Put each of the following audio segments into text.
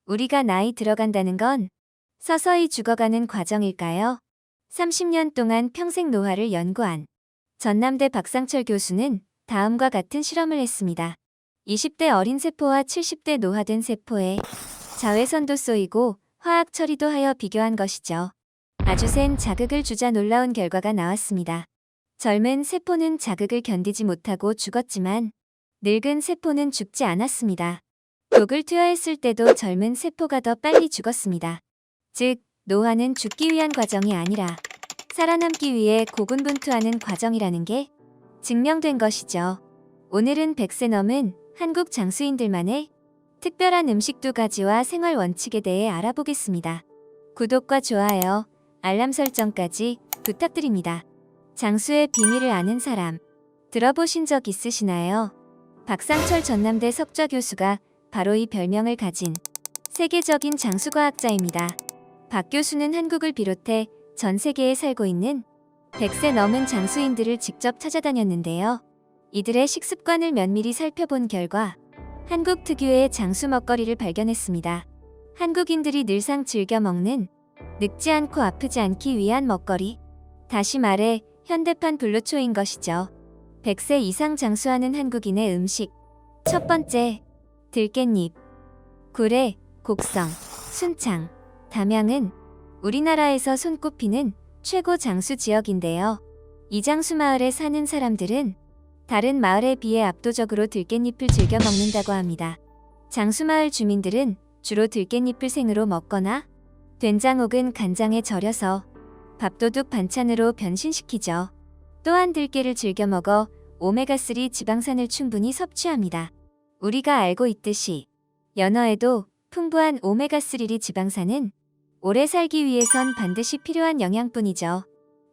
우리가 나이 들어간다는 건 서서히 죽어가는 과정일까요? 30년 동안 평생 노화를 연구한 전남대 박상철 교수는 다음과 같은 실험을 했습니다. 20대 어린 세포와 70대 노화된 세포의 자외선도 쏘이고 화학 처리도 하여 비교한 것이죠. 아주 센 자극을 주자 놀라운 결과가 나왔습니다. 젊은 세포는 자극을 견디지 못하고 죽었지만 늙은 세포는 죽지 않았습니다. 독을 투여했을 때도 젊은 세포가 더 빨리 죽었습니다. 즉, 노화는 죽기 위한 과정이 아니라 살아남기 위해 고군분투하는 과정이라는 게 증명된 것이죠. 오늘은 100세 넘은 한국 장수인들만의 특별한 음식 2가지와 생활 원칙에 대해 알아보겠습니다. 구독과 좋아요, 알람 설정까지 부탁드립니다. 장수의 비밀을 아는 사람, 들어보신 적 있으시나요? 박상철 전남대 석좌 교수가 바로 이 별명을 가진 세계적인 장수과학자입니다. 박 교수는 한국을 비롯해 전 세계에 살고 있는 100세 넘은 장수인들을 직접 찾아다녔는데요. 이들의 식습관을 면밀히 살펴본 결과 한국 특유의 장수 먹거리를 발견했습니다. 한국인들이 늘상 즐겨 먹는 늙지 않고 아프지 않기 위한 먹거리, 다시 말해 현대판 불로초인 것이죠. 100세 이상 장수하는 한국인의 음식. 첫 번째, 들깻잎. 구례, 곡성, 순창, 담양은 우리나라에서 손꼽히는 최고 장수 지역인데요. 이 장수 마을에 사는 사람들은 다른 마을에 비해 압도적으로 들깻잎을 즐겨 먹는다고 합니다. 장수 마을 주민들은 주로 들깻잎을 생으로 먹거나 된장 혹은 간장에 절여서 밥도둑 반찬으로 변신시키죠. 또한 들깨를 즐겨 먹어 오메가3 지방산을 충분히 섭취합니다. 우리가 알고 있듯이 연어에도 풍부한 오메가3 지방산은 오래 살기 위해선 반드시 필요한 영양분이죠.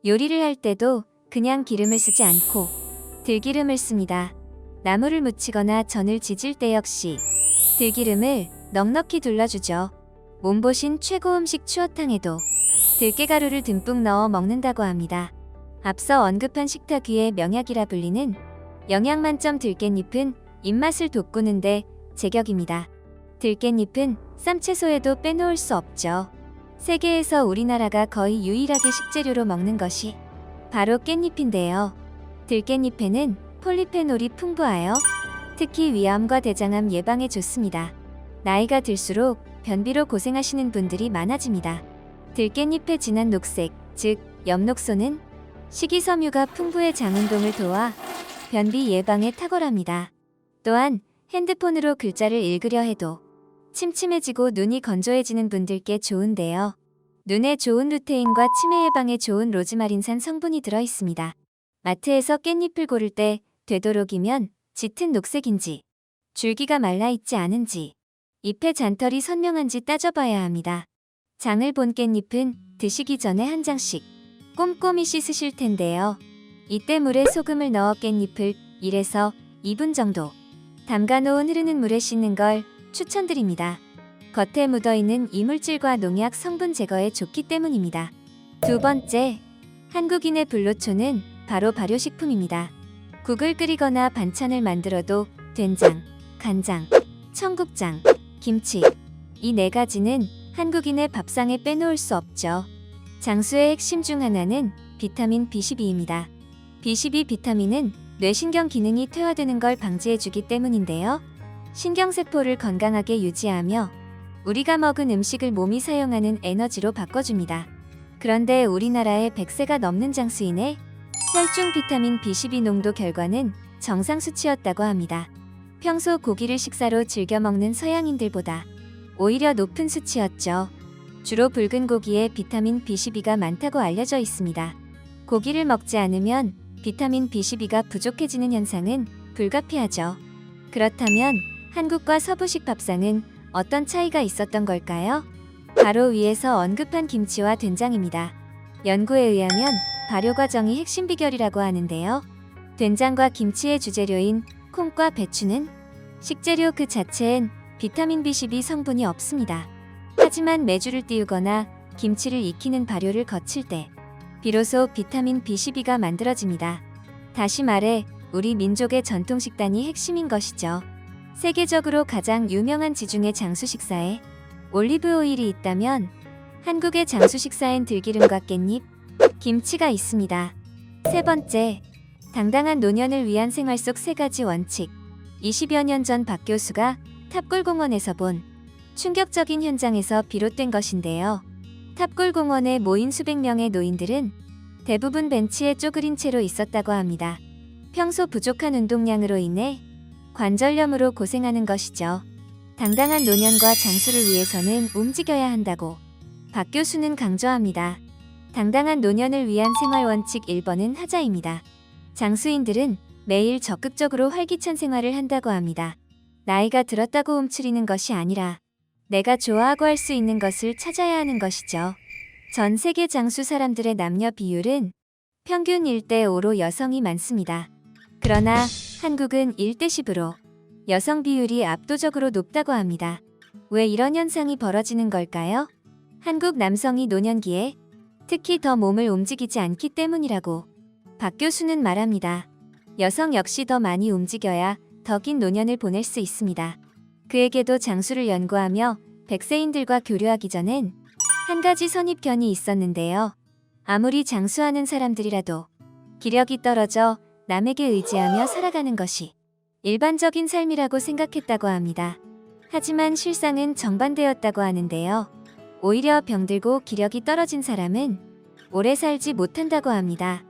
요리를 할 때도 그냥 기름을 쓰지 않고 들기름을 씁니다. 나물을 무치거나 전을 지질 때 역시 들기름을 넉넉히 둘러주죠. 몸보신 최고 음식 추어탕에도 들깨가루를 듬뿍 넣어 먹는다고 합니다. 앞서 언급한 식탁 위의 명약이라 불리는 영양만점 들깻잎은 입맛을 돋구는데 제격입니다. 들깻잎은 쌈채소에도 빼놓을 수 없죠. 세계에서 우리나라가 거의 유일하게 식재료로 먹는 것이 바로 깻잎인데요. 들깻잎에는 폴리페놀이 풍부하여 특히 위암과 대장암 예방에 좋습니다. 나이가 들수록 변비로 고생하시는 분들이 많아집니다. 들깻잎의 진한 녹색, 즉 엽록소는 식이섬유가 풍부해 장운동을 도와 변비 예방에 탁월합니다. 또한 핸드폰으로 글자를 읽으려 해도 침침해지고 눈이 건조해지는 분들께 좋은데요. 눈에 좋은 루테인과 치매 예방에 좋은 로즈마린산 성분이 들어있습니다. 마트에서 깻잎을 고를 때 되도록이면 짙은 녹색인지, 줄기가 말라있지 않은지, 잎의 잔털이 선명한지 따져봐야 합니다. 장을 본 깻잎은 드시기 전에 한 장씩 꼼꼼히 씻으실 텐데요. 이때 물에 소금을 넣어 깻잎을 1에서 2분 정도 담가놓은 흐르는 물에 씻는 걸 추천드립니다. 겉에 묻어있는 이물질과 농약 성분 제거에 좋기 때문입니다. 두 번째, 한국인의 불로초는 바로 발효식품입니다. 국을 끓이거나 반찬을 만들어도 된장, 간장, 청국장, 김치, 이 4가지는 한국인의 밥상에 빼놓을 수 없죠. 장수의 핵심 중 하나는 비타민 B12입니다. B12 비타민은 뇌신경 기능이 퇴화되는 걸 방지해주기 때문인데요. 신경세포를 건강하게 유지하며 우리가 먹은 음식을 몸이 사용하는 에너지로 바꿔줍니다. 그런데 우리나라의 100세가 넘는 장수인의 혈중 비타민 B12 농도 결과는 정상 수치였다고 합니다. 평소 고기를 식사로 즐겨 먹는 서양인들보다 오히려 높은 수치였죠. 주로 붉은 고기에 비타민 B12가 많다고 알려져 있습니다. 고기를 먹지 않으면 비타민 B12가 부족해지는 현상은 불가피하죠. 그렇다면 한국과 서부식 밥상은 어떤 차이가 있었던 걸까요? 바로 위에서 언급한 김치와 된장입니다. 연구에 의하면 발효 과정이 핵심 비결이라고 하는데요. 된장과 김치의 주재료인 콩과 배추는 식재료 그 자체엔 비타민 B12 성분이 없습니다. 하지만 메주를 띄우거나 김치를 익히는 발효를 거칠 때 비로소 비타민 B12가 만들어집니다. 다시 말해 우리 민족의 전통 식단이 핵심인 것이죠. 세계적으로 가장 유명한 지중해 장수 식사에 올리브 오일이 있다면 한국의 장수 식사엔 들기름과 깻잎, 김치가 있습니다. 세 번째, 당당한 노년을 위한 생활 속 세 가지 원칙. 20여 년 전 박 교수가 탑골공원에서 본 충격적인 현장에서 비롯된 것인데요. 탑골공원에 모인 수백 명의 노인들은 대부분 벤치에 쪼그린 채로 있었다고 합니다. 평소 부족한 운동량으로 인해 관절염으로 고생하는 것이죠. 당당한 노년과 장수를 위해서는 움직여야 한다고 박 교수는 강조합니다. 당당한 노년을 위한 생활 원칙 1번은 하자입니다. 장수인들은 매일 적극적으로 활기찬 생활을 한다고 합니다. 나이가 들었다고 움츠리는 것이 아니라 내가 좋아하고 할 수 있는 것을 찾아야 하는 것이죠. 전 세계 장수 사람들의 남녀 비율은 평균 1대5로 여성이 많습니다. 그러나 한국은 1대10으로 여성 비율이 압도적으로 높다고 합니다. 왜 이런 현상이 벌어지는 걸까요? 한국 남성이 노년기에 특히 더 몸을 움직이지 않기 때문이라고 박 교수는 말합니다. 여성 역시 더 많이 움직여야 더 긴 노년을 보낼 수 있습니다. 그에게도 장수를 연구하며 백세인들과 교류하기 전엔 한 가지 선입견이 있었는데요. 아무리 장수하는 사람들이라도 기력이 떨어져 남에게 의지하며 살아가는 것이 일반적인 삶이라고 생각했다고 합니다. 하지만 실상은 정반대였다고 하는데요. 오히려 병들고 기력이 떨어진 사람은 오래 살지 못한다고 합니다.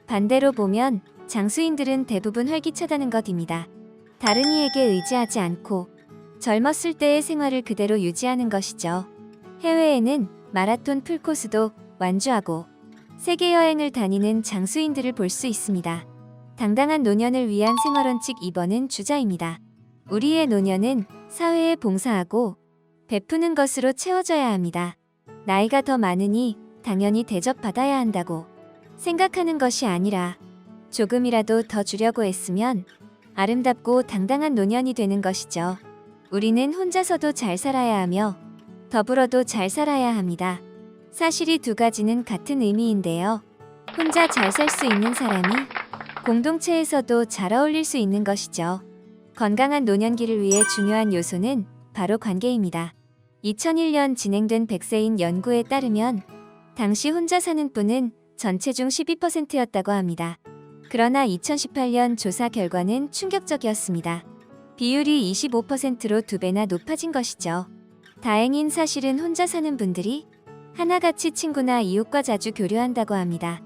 반대로 보면 장수인들은 대부분 활기차다는 것입니다. 다른 이에게 의지하지 않고 젊었을 때의 생활을 그대로 유지하는 것이죠. 해외에는 마라톤 풀코스도 완주하고 세계 여행을 다니는 장수인들을 볼 수 있습니다. 당당한 노년을 위한 생활원칙 2번은 주자입니다. 우리의 노년은 사회에 봉사하고 베푸는 것으로 채워져야 합니다. 나이가 더 많으니 당연히 대접받아야 한다고 생각하는 것이 아니라 조금이라도 더 주려고 애쓰면 아름답고 당당한 노년이 되는 것이죠. 우리는 혼자서도 잘 살아야 하며 더불어도 잘 살아야 합니다. 사실 이 두 가지는 같은 의미인데요. 혼자 잘 살 수 있는 사람이 공동체에서도 잘 어울릴 수 있는 것이죠. 건강한 노년기를 위해 중요한 요소는 바로 관계입니다. 2001년 진행된 백세인 연구에 따르면 당시 혼자 사는 분은 전체 중 12%였다고 합니다. 그러나 2018년 조사 결과는 충격적이었습니다. 비율이 25%로 2배나 높아진 것이죠. 다행인 사실은 혼자 사는 분들이 하나같이 친구나 이웃과 자주 교류한다고 합니다.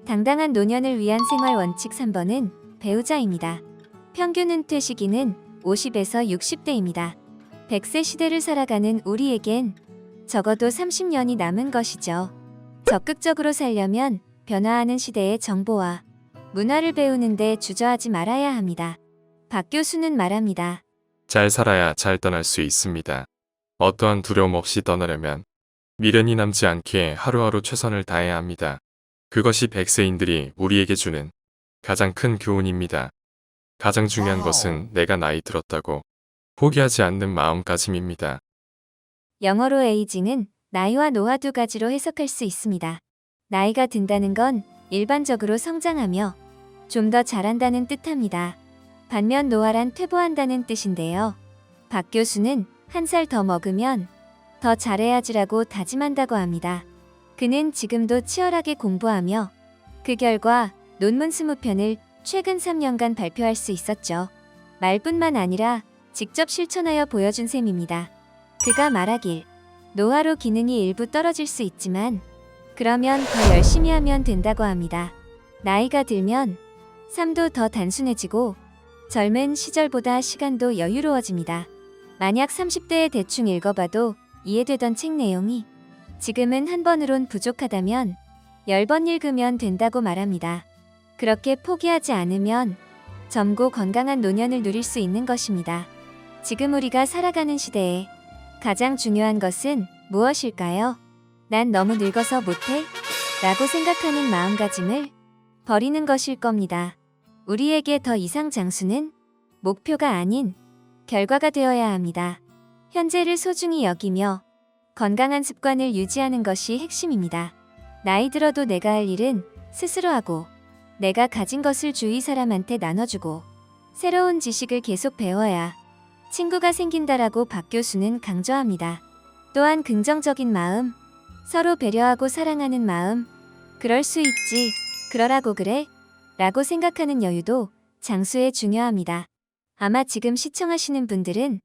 당당한 노년을 위한 생활 원칙 3번은 배우자입니다. 평균 은퇴 시기는 50에서 60대입니다. 100세 시대를 살아가는 우리에겐 적어도 30년이 남은 것이죠. 적극적으로 살려면 변화하는 시대의 정보와 문화를 배우는데 주저하지 말아야 합니다. 박 교수는 말합니다. 잘 살아야 잘 떠날 수 있습니다. 어떠한 두려움 없이 떠나려면 미련이 남지 않게 하루하루 최선을 다해야 합니다. 그것이 백세인들이 우리에게 주는 가장 큰 교훈입니다. 가장 중요한 것은 내가 나이 들었다고 포기하지 않는 마음가짐입니다. 영어로 에이징은 나이와 노화 두 가지로 해석할 수 있습니다. 나이가 든다는 건 일반적으로 성장하며 좀 더 잘한다는 뜻합니다. 반면 노화란 퇴보한다는 뜻인데요. 박 교수는 한 살 더 먹으면 더 잘해야지라고 다짐한다고 합니다. 그는 지금도 치열하게 공부하며 그 결과 논문 20편을 최근 3년간 발표할 수 있었죠. 말뿐만 아니라 직접 실천하여 보여준 셈입니다. 그가 말하길, 노화로 기능이 일부 떨어질 수 있지만 그러면 더 열심히 하면 된다고 합니다. 나이가 들면 삶도 더 단순해지고 젊은 시절보다 시간도 여유로워집니다. 만약 30대에 대충 읽어봐도 이해되던 책 내용이 지금은 한 번으론 부족하다면 10번 읽으면 된다고 말합니다. 그렇게 포기하지 않으면 젊고 건강한 노년을 누릴 수 있는 것입니다. 지금 우리가 살아가는 시대에 가장 중요한 것은 무엇일까요? 난 너무 늙어서 못해? 라고 생각하는 마음가짐을 버리는 것일 겁니다. 우리에게 더 이상 장수는 목표가 아닌 결과가 되어야 합니다. 현재를 소중히 여기며 건강한 습관을 유지하는 것이 핵심입니다. 나이 들어도 내가 할 일은 스스로 하고 내가 가진 것을 주위 사람한테 나눠주고 새로운 지식을 계속 배워야 친구가 생긴다라고 박 교수는 강조합니다. 또한 긍정적인 마음, 서로 배려하고 사랑하는 마음, 그럴 수 있지, 그러라고 그래, 라고 생각하는 여유도 장수에 중요합니다. 아마 지금 시청하시는 분들은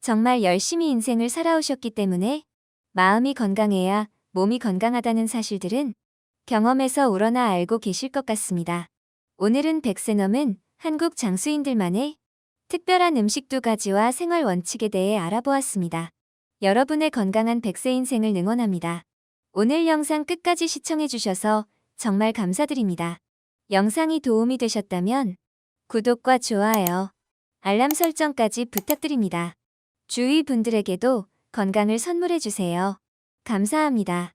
정말 열심히 인생을 살아오셨기 때문에 마음이 건강해야 몸이 건강하다는 사실들은 경험에서 우러나 알고 계실 것 같습니다. 오늘은 100세 넘은 한국 장수인들만의 특별한 음식 2가지와 생활 원칙에 대해 알아보았습니다. 여러분의 건강한 100세 인생을 응원합니다. 오늘 영상 끝까지 시청해주셔서 정말 감사드립니다. 영상이 도움이 되셨다면 구독과 좋아요, 알람 설정까지 부탁드립니다. 주위 분들에게도 건강을 선물해주세요. 감사합니다.